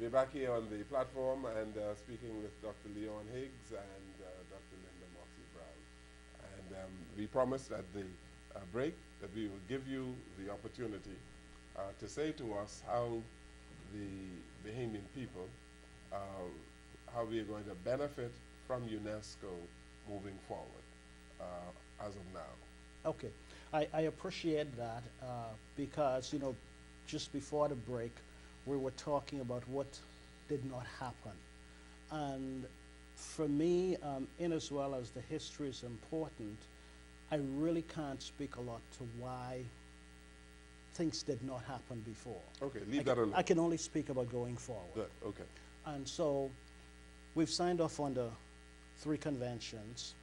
we're back here on the platform and speaking with Dr. Leon Higgs and Dr. Linda Moxey Brown. And we promised at the break that we will give you the opportunity to say to us how the Bahamian people, how we are going to benefit from UNESCO moving forward as of now. Okay, I appreciate that because, you know, just before the break, we were talking about what did not happen. And for me, in as well as the history is important, I really can't speak a lot to why things did not happen before. Okay, leave that alone. I can only speak about going forward. Good, okay. And so we've signed off on the 3 conventions.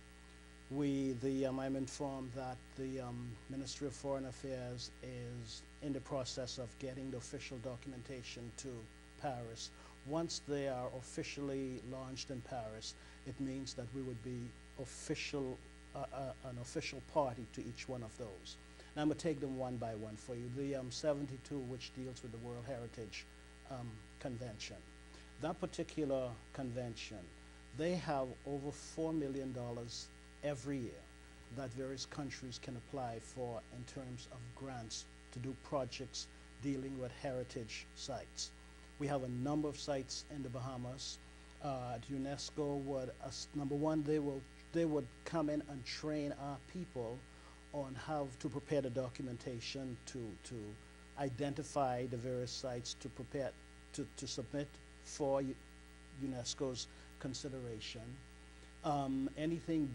I'm informed that the Ministry of Foreign Affairs is in the process of getting the official documentation to Paris. Once they are officially launched in Paris, it means that we would be an official party to each one of those. Now I'm going to take them one by one for you. The 72, which deals with the World Heritage Convention. That particular convention, they have over $4 million every year that various countries can apply for in terms of grants to do projects dealing with heritage sites. We have a number of sites in the Bahamas. UNESCO would, number one, they would come in and train our people on how to prepare the documentation, to identify the various sites, to prepare, to submit for UNESCO's consideration. Anything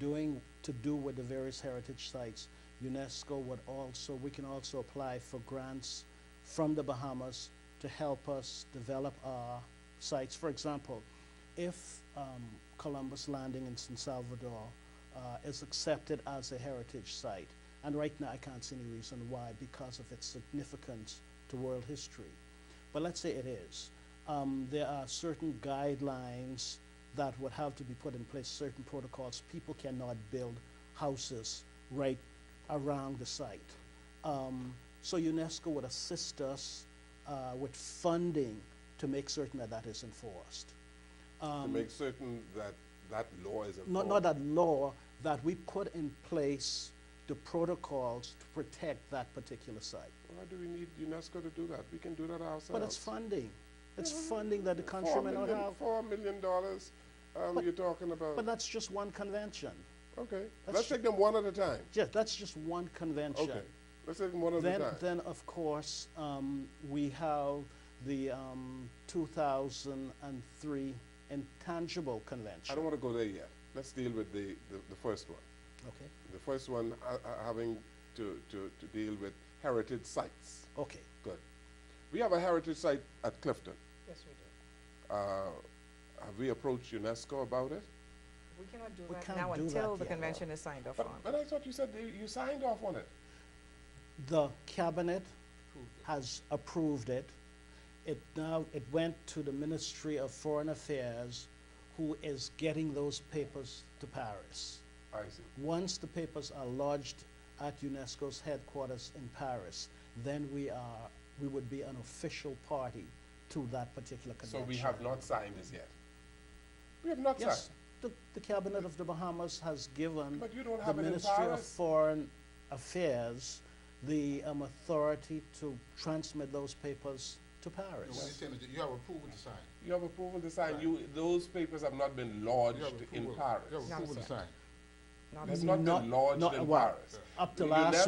to do with the various heritage sites, UNESCO would also, we can also apply for grants from the Bahamas to help us develop our sites. For example, if Columbus Landing in San Salvador is accepted as a heritage site, and right now I can't see any reason why, because of its significance to world history. But let's say it is. There are certain guidelines that would have to be put in place, certain protocols. People cannot build houses right around the site. So UNESCO would assist us with funding to make certain that that is enforced. To make certain that that law is enforced? Not that law, that we put in place the protocols to protect that particular site. Why do we need UNESCO to do that? We can do that ourselves. But it's funding. It's funding that the country may not have. $4 million you're talking about. But that's just one convention. Okay. Let's take them one at a time. Yes, that's just one convention. Okay. Let's take them one at a time. Then, of course, we have the 2003 Intangible Convention. I don't want to go there yet. Let's deal with the first one. Okay. The first one having to deal with heritage sites. Okay. Good. We have a heritage site at Clifton. Yes, we do. Have we approached UNESCO about it? We cannot do We that can't now do until that the yet. convention is signed off on. But I thought you said you signed off on it. The cabinet has approved it. It went to the Ministry of Foreign Affairs, who is getting those papers to Paris. I see. Once the papers are lodged at UNESCO's headquarters in Paris, then we would be an official party to that particular convention. So we have not signed this yet? We have not Yes, signed? the cabinet of the Bahamas has given But you don't the have it in Ministry of Paris? Foreign Affairs the authority to transmit those papers to No, Paris. what he's saying is that you have approval to sign. You have approval to sign. Right. Those papers have not been lodged You have in approval. Paris. You have Not approval to yet. sign. Not It's as not yet. been lodged not- in well, Paris. Up to last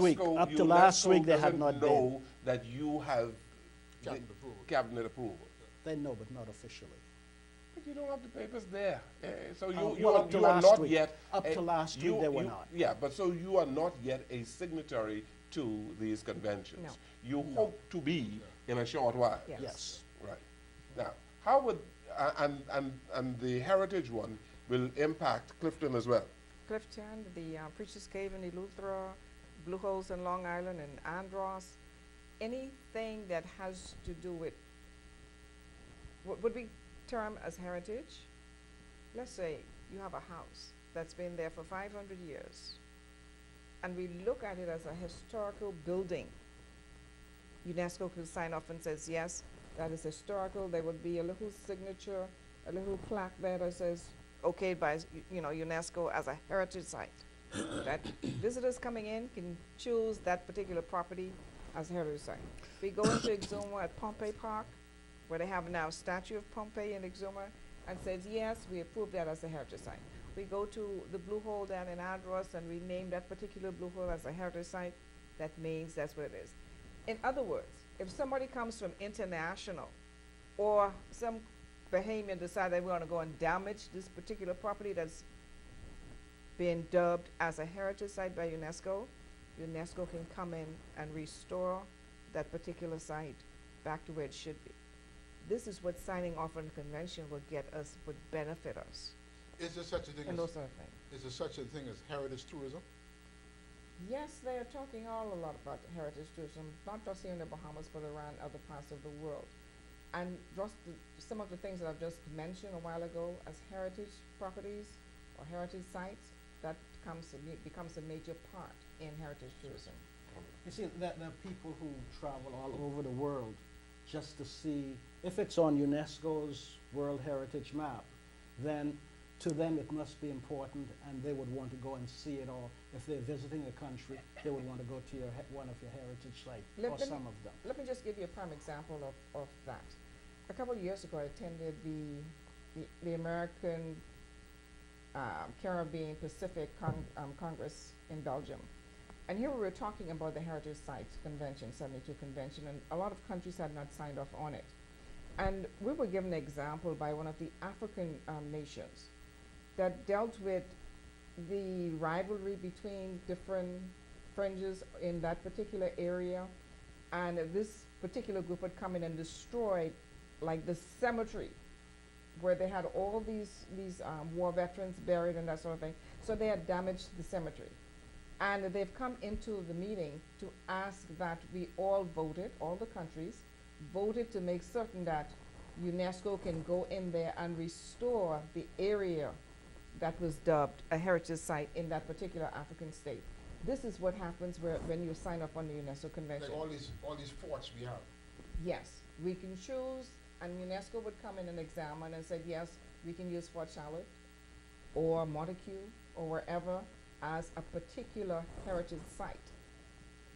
week, they had doesn't not know been. that you have Cabinet the approval. cabinet approval. They know, but not officially. But you don't have the papers there. So well, you are up to not last week. yet. Up to last week, they were not. Yeah, but so you are not yet a signatory to these conventions. No. You hope to be in a short while. Yes. Yes. Right. Now, how would, and the heritage one will impact Clifton as well? Clifton, the Preacher's Cave in Eleuthera, Blue Holes in Long Island and Andros, anything that has to do with what would we term as heritage. Let's say you have a house that's been there for 500 years, and we look at it as a historical building. UNESCO could sign off and says, yes, that is historical. There would be a little signature, a little plaque there that says, okayed by, UNESCO as a heritage site. That visitors coming in can choose that particular property as a heritage site. We go into Exuma at Pompey Park, where they have now a statue of Pompey in Exuma, and says, yes, we approve that as a heritage site. We go to the Blue Hole down in Andros and we name that particular Blue Hole as a heritage site. That means that's what it is. In other words, if somebody comes from international or some Bahamian decide they want to go and damage this particular property that's been dubbed as a heritage site by UNESCO, UNESCO can come in and restore that particular site back to where it should be. This is what signing off on the convention would get us, would benefit us, Is there such a thing and as, those sort of things. is there such a thing as heritage tourism? Yes, they are talking a lot about heritage tourism, not just here in the Bahamas, but around other parts of the world. And just some of the things that I've just mentioned a while ago as heritage properties or heritage sites, that becomes a major part in heritage tourism. You see, there are people who travel all over the world just to see, if it's on UNESCO's World Heritage map, then to them it must be important and they would want to go and see it, or if they're visiting a country, they would want to go to one of your heritage sites, or some of them. Let me just give you a prime example of that. A couple of years ago, I attended the American Caribbean Pacific Congress in Belgium. And here we were talking about the Heritage Sites Convention, 72 Convention, and a lot of countries had not signed off on it. And we were given an example by one of the African nations that dealt with the rivalry between different fringes in that particular area. And this particular group had come in and destroyed like the cemetery where they had all these war veterans buried and that sort of thing. So they had damaged the cemetery. And they've come into the meeting to ask that we all voted, all the countries, voted to make certain that UNESCO can go in there and restore the area that was dubbed a heritage site in that particular African state. This is what happens when you sign up on the UNESCO Convention. Like all these forts we have. Yes, we can choose, and UNESCO would come in and examine and say, yes, we can use Fort Charlotte or Montague or wherever as a particular heritage site.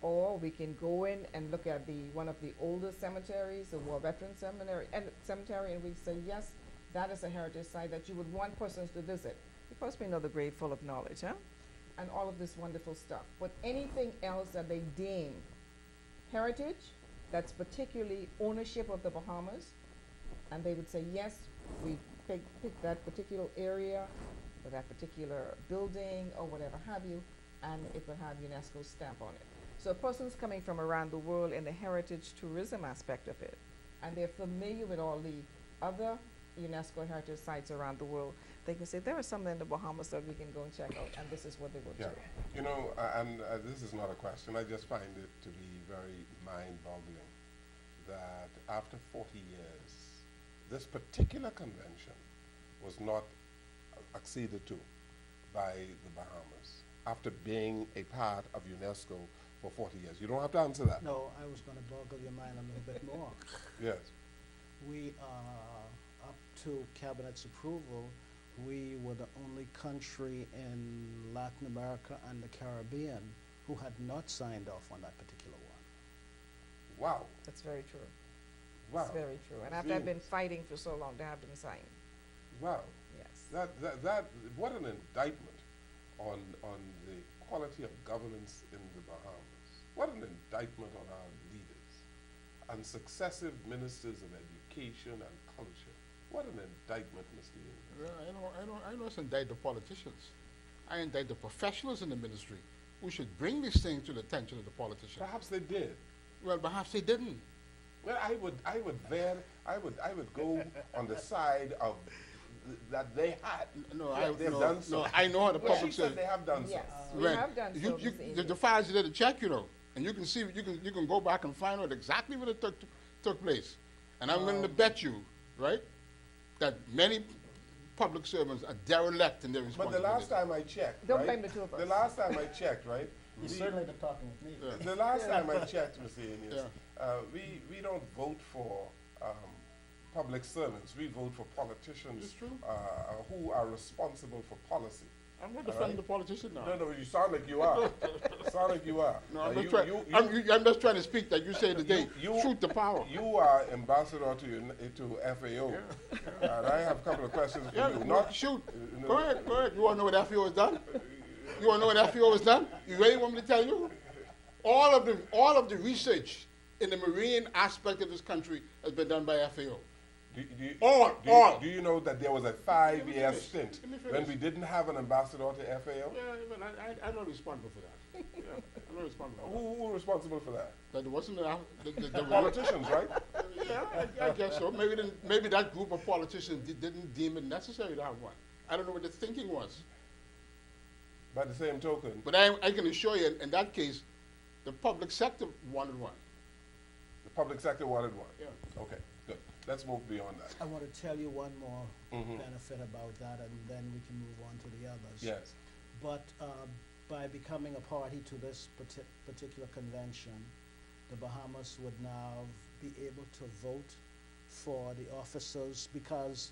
Or we can go in and look at one of the older cemeteries, the War Veterans Cemetery, and we say, yes, that is a heritage site that you would want persons to visit. Because we know the grave full of knowledge, huh? And all of this wonderful stuff. But anything else that they deem heritage, that's particularly ownership of the Bahamas, and they would say, yes, we pick that particular area, or that particular building, or whatever have you, and it would have UNESCO's stamp on it. So persons coming from around the world in the heritage tourism aspect of it, and they're familiar with all the other UNESCO heritage sites around the world, they can say, there are some in the Bahamas that we can go and check out, and this is what they will do. You know, and this is not a question, I just find it to be very mind-boggling that after 40 years, this particular convention was not acceded to by the Bahamas after being a part of UNESCO for 40 years. You don't have to answer that. No, I was going to boggle your mind a little bit more. Yes. We, up to Cabinet's approval, we were the only country in Latin America and the Caribbean who had not signed off on that particular one. Wow. That's very true. Wow. That's very true. And after I've been fighting for so long to have them signed. Wow. Yes. What an indictment on the quality of governance in the Bahamas. What an indictment on our leaders and successive ministers of education and culture. What an indictment, Mr. Ewing. Well, I don't indict the politicians. I indict the professionals in the ministry who should bring these things to the attention of the politicians. Perhaps they did. Well, perhaps they didn't. Well, I would go on the side of that they had. Done so. I know how the Well, public she said says. they have done Yes, so. we have done so. Mr. Ewing. The files did a check, you know, and you can see, you can go back and find out exactly what it took place. And I'm willing to bet you, right, that many public servants are derelict in their But responsibilities. the last time I checked, Don't right, blame the two of us. The last time I checked, right? You've certainly been talking with me. The last time I checked, Mr. Enius, Yeah. we don't vote for public servants. We vote for politicians It's true. who are responsible for policy. I'm not defending the politician now. No, you sound like you are. Sound like you are. No, I'm just trying to speak that you say today, shoot the power. You are ambassador to FAO, and I have a couple of questions for you. Not shoot. Go ahead. You want to know what FAO has done? You want to know what FAO has done? You really want me to tell you? All of the research in the marine aspect of this country has been done by FAO. Do you know that there was a 5-year stint when we didn't have an ambassador to FAO? Yeah, but I'm not responsible for that. Yeah, I'm not responsible for that. Who was responsible for that? That wasn't The politicians, right? Yeah, I guess so. Maybe that group of politicians didn't deem it necessary to have one. I don't know what the thinking was. By the same token. But I can assure you, in that case, the public sector wanted one. The public sector wanted one? Yeah. Okay, good. Let's move beyond that. I want to tell you one more benefit about that, and then we can move on to the others. Yes. But by becoming a party to this particular convention, the Bahamas would now be able to vote for the officers, because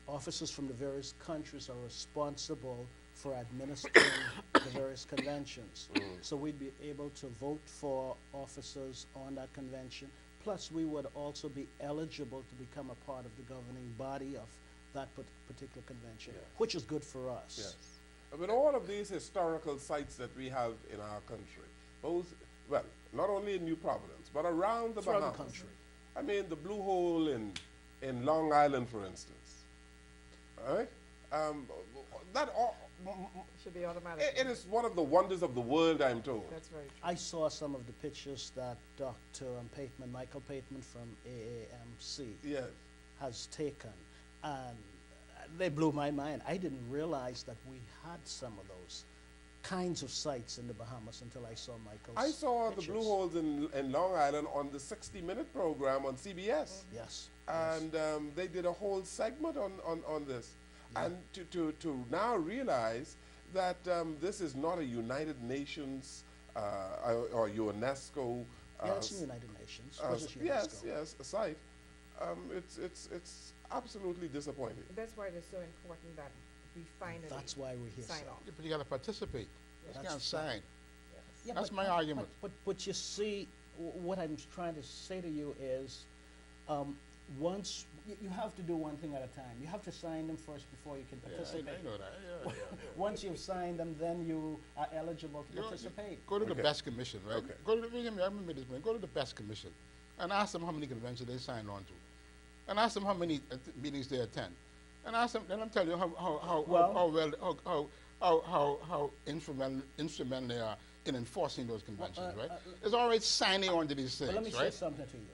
officers from the various countries are responsible for administering the various conventions. So we'd be able to vote for officers on that convention. Plus, we would also be eligible to become a part of the governing body of that particular convention, which is good for us. Yes. With all of these historical sites that we have in our country, both, well, not only in New Providence, but around the Bahamas. the country. I mean, the Blue Hole in Long Island, for instance. All right? That all, Should be automatic. it is one of the wonders of the world, I'm told. That's very true. I saw some of the pictures that Dr. Michael Pateman from AAMC Yes. has taken, and they blew my mind. I didn't realize that we had some of those kinds of sites in the Bahamas until I saw Michael's I saw pictures. the Blue Holes in Long Island on the 60-minute program on CBS. Yes. And they did a whole segment on this. Yeah. And to now realize that this is not a United Nations or UNESCO. Yeah, it's the United Nations. Which is UNESCO. Yes, a site. It's absolutely disappointing. That's why it is so important that we finally That's why we're here. sign sir. off. Yeah, but you got to participate. You That's can't sign. Yeah, That's but- my argument. But you see, what I'm trying to say to you is, once you have to do one thing at a time. You have to sign them first before you can Yeah, participate. I know that. Yeah. Once you've signed them, then you are eligible to participate. Go to the Okay. BEST Commission, right? Okay. Go to the, I remember this, man. Go to the BEST Commission and ask them how many conventions they signed on to, and ask them how many meetings they attend, and ask them. Then I'm telling you how instrumental they are in enforcing those conventions, right? It's all right signing on to these things, But let me say right? something to you.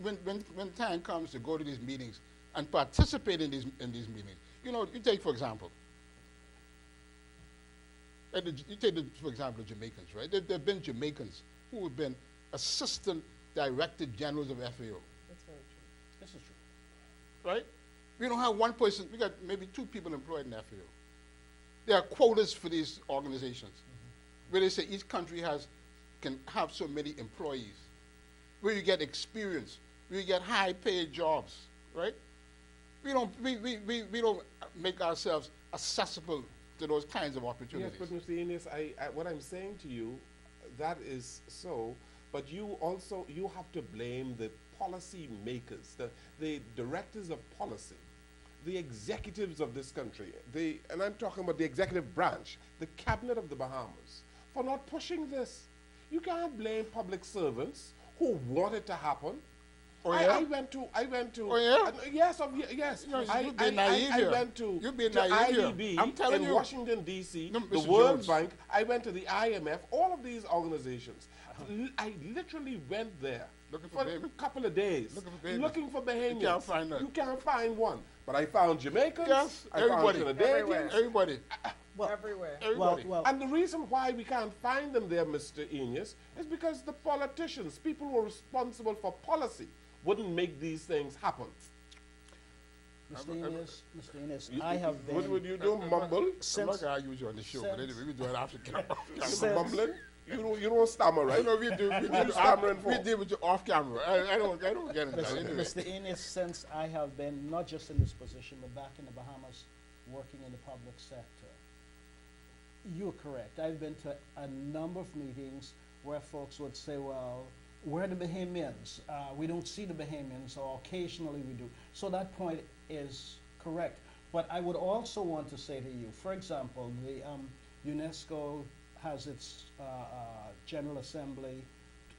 But when time comes to go to these meetings and participate in these meetings, you know, you take for example, for example, the Jamaicans, right? There have been Jamaicans who have been assistant director generals of FAO, That's very true. This is true. right? We don't have one person. We got maybe 2 people employed in FAO. There are quotas for these organizations, where they say each country can have so many employees, where you get experience, where you get high-paid jobs, right? We don't make ourselves accessible to those kinds of opportunities. Yes, but Mr. Enos, what I'm saying to you, that is so, but you have to blame the policy makers, the directors of policy, the executives of this country, and I'm talking about the executive branch, the cabinet of the Bahamas, for not pushing this. You can't blame public servants who want it to happen. Oh, yeah? I went to. Oh, yeah? Yes, yes. No, you're being naive here. I went to, You're being to naive here. IDB I'm telling in you. Washington, D.C., No, the Mr. World Jones. Bank. I went to the IMF, all of these organizations. I literally went there Looking for for a babies? couple of days. Looking for babies. Bahamians. You can't find none. You can't find one. But I found Jamaicans. Yes, I everybody. found Everywhere. Trinidadians. Everybody. Well, Everywhere. Everybody. well, And the reason why we can't find them there, Mr. Enos, is because the politicians, people who are responsible for policy, wouldn't make these things happen. Mr. Enos, I have been. What would you do, mumble? I'm not going to use you on the show, but anyway, we do it after camera. Mumbling? you don't stammer, right? You know, we do stammering for? we deal with you off camera. I don't get into that anyway. Mr. Innes, since I have been not just in this position, but back in the Bahamas working in the public sector, you're correct. I've been to a number of meetings where folks would say, well, where are the Bahamians? We don't see the Bahamians, or occasionally we do. So that point is correct. But I would also want to say to you, for example, the UNESCO has its General Assembly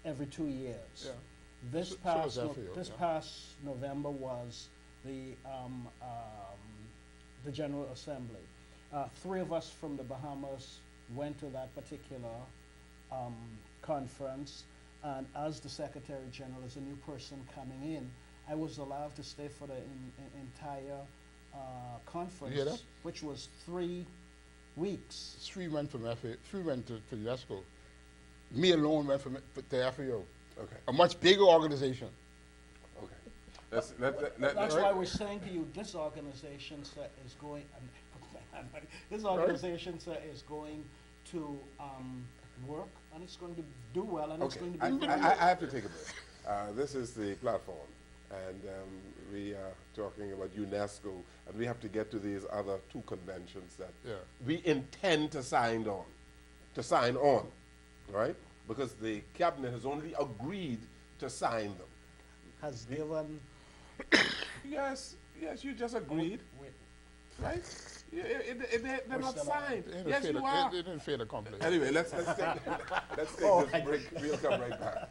every 2 years. Yeah. This So past November was the General Assembly. 3 of us from the Bahamas went to that particular conference, and as the Secretary General, as a new person coming in, I was allowed to stay for the entire conference, You hear that? which was 3 weeks. 3 went from FA, 3 went to UNESCO. Me alone went to FAO. Okay. A much bigger organization. Okay. That's why we're saying to you, this organization, sir, is going. This organization, sir, is going to work, and it's going to do well, and it's Okay, going to be. I have to take a break. This is the platform, and we are talking about UNESCO, and we have to get to these other 2 conventions that we intend to sign on, right? Because the cabinet has only agreed to sign them. Has given. Yes, you just agreed, right? They're not signed. Yes, you are. It didn't fail to accomplish. Anyway, let's take this break. We'll come right back.